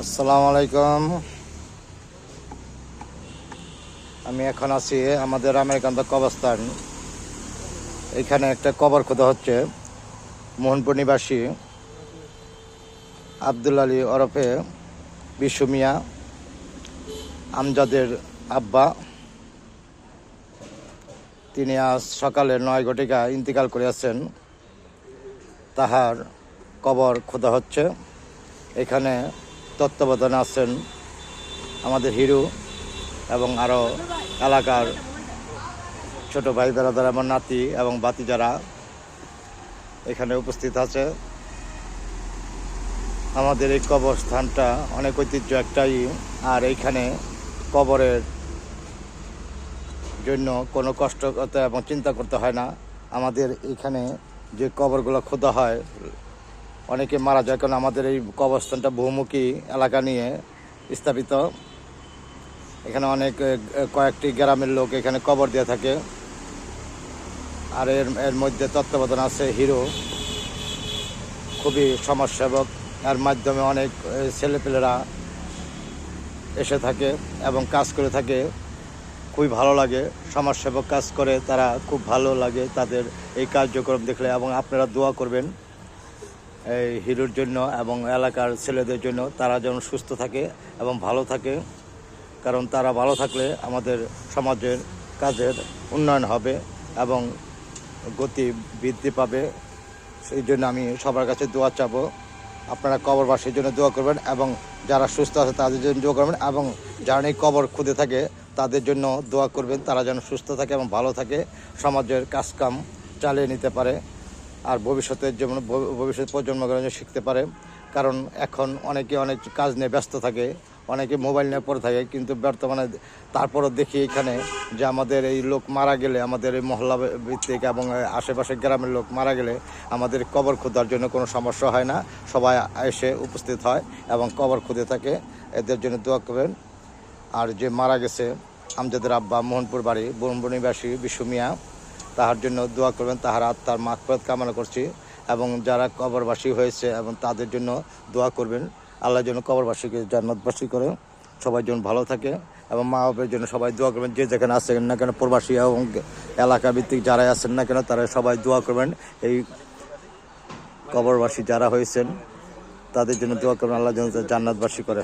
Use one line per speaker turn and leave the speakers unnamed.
আসসালামু আলাইকুম। আমি এখন আছি আমাদের আমেরিকান কবরস্থান। এখানে একটা কবর খোদা হচ্ছে। মোহনপুর নিবাসী আব্দুল আলী ওরফে বিশু মিয়া, আমজাদের আব্বা। তিনি আজ সকালে 9 ঘটিকায় ইন্তিকাল করিয়াছেন। তাহার কবর খোদা হচ্ছে। এখানে তত্ত্বাবধানে আছেন আমাদের হিরু এবং আরও এলাকার ছোট ভাই বেড়াদার, আমার নাতি এবং বাতি যারা এখানে উপস্থিত আছে। আমাদের এই কবরস্থানটা অনেক ঐতিহ্য একটাই, আর এইখানে কবরের জন্য কোনো কষ্ট করতে এবং চিন্তা করতে হয় না। আমাদের এখানে যে কবরগুলো খোদা হয়, অনেকে মারা যায়, কারণ আমাদের এই কবরস্থানটা বহুমুখী এলাকা নিয়ে স্থাপিত। এখানে অনেক কয়েকটি গ্রামের লোক এখানে কবর দিয়ে থাকে। আর এর মধ্যে তত্ত্বাবধান আছে হিরো, খুবই সমাজসেবক। এর মাধ্যমে অনেক ছেলেপেলেরা এসে থাকে এবং কাজ করে থাকে। খুবই ভালো লাগে, সমাজসেবক কাজ করে তারা, খুব ভালো লাগে তাদের এই কার্যক্রম দেখলে। এবং আপনারা দোয়া করবেন এই হিরোর জন্য এবং এলাকার ছেলেদের জন্য, তারা যেন সুস্থ থাকে এবং ভালো থাকে। কারণ তারা ভালো থাকলে আমাদের সমাজের কাজের উন্নয়ন হবে এবং গতি বৃদ্ধি পাবে। সেই জন্য আমি সবার কাছে দোয়া চাবো। আপনারা কবরবাসীর জন্য দোয়া করবেন এবং যারা সুস্থ আছে তাদের জন্য দোয়া করবেন, এবং যারা এই কবর খুঁজে থাকে তাদের জন্য দোয়া করবেন, তারা যেন সুস্থ থাকে এবং ভালো থাকে, সমাজের কাজকাম চালিয়ে নিতে পারে, আর ভবিষ্যতের যেমন ভবিষ্যৎ প্রজন্মগুলো শিখতে পারে। কারণ এখন অনেকে অনেক কাজ নিয়ে ব্যস্ত থাকে, অনেকে মোবাইল নিয়ে পড়ে থাকে, কিন্তু বর্তমানে তারপরও দেখি এখানে যে আমাদের এই লোক মারা গেলে, আমাদের এই মহল্লা ভিত্তিক এবং আশেপাশের গ্রামের লোক মারা গেলে আমাদের কবর খোঁদার জন্য কোনো সমস্যা হয় না। সবাই এসে উপস্থিত হয় এবং কবর খুঁজে থাকে। এদের জন্য দোয়া করবেন। আর যে মারা গেছে আমজাদের আব্বা, মোহনপুর বাড়ি, বনবনিবাসী বিশু মিয়া, তাহার জন্য দোয়া করবেন। তাহার আত্মার মাগফিরাত কামনা করছি। এবং যারা কবরবাসী হয়েছে এবং তাদের জন্য দোয়া করবেন, আল্লাহর জন্য কবরবাসীকে জান্নাতবাসী করে, সবাই যেন ভালো থাকে। এবং মা বাবার জন্য সবাই দোয়া করবেন, যে যেখানে আছেন না কেন, প্রবাসী এবং এলাকা ভিত্তিক যারাই আছেন না কেন, তারা সবাই দোয়া করবেন। এই কবরবাসী যারা হয়েছেন তাদের জন্য দোয়া করবেন, আল্লাহ যেন জান্নাতবাসী করে।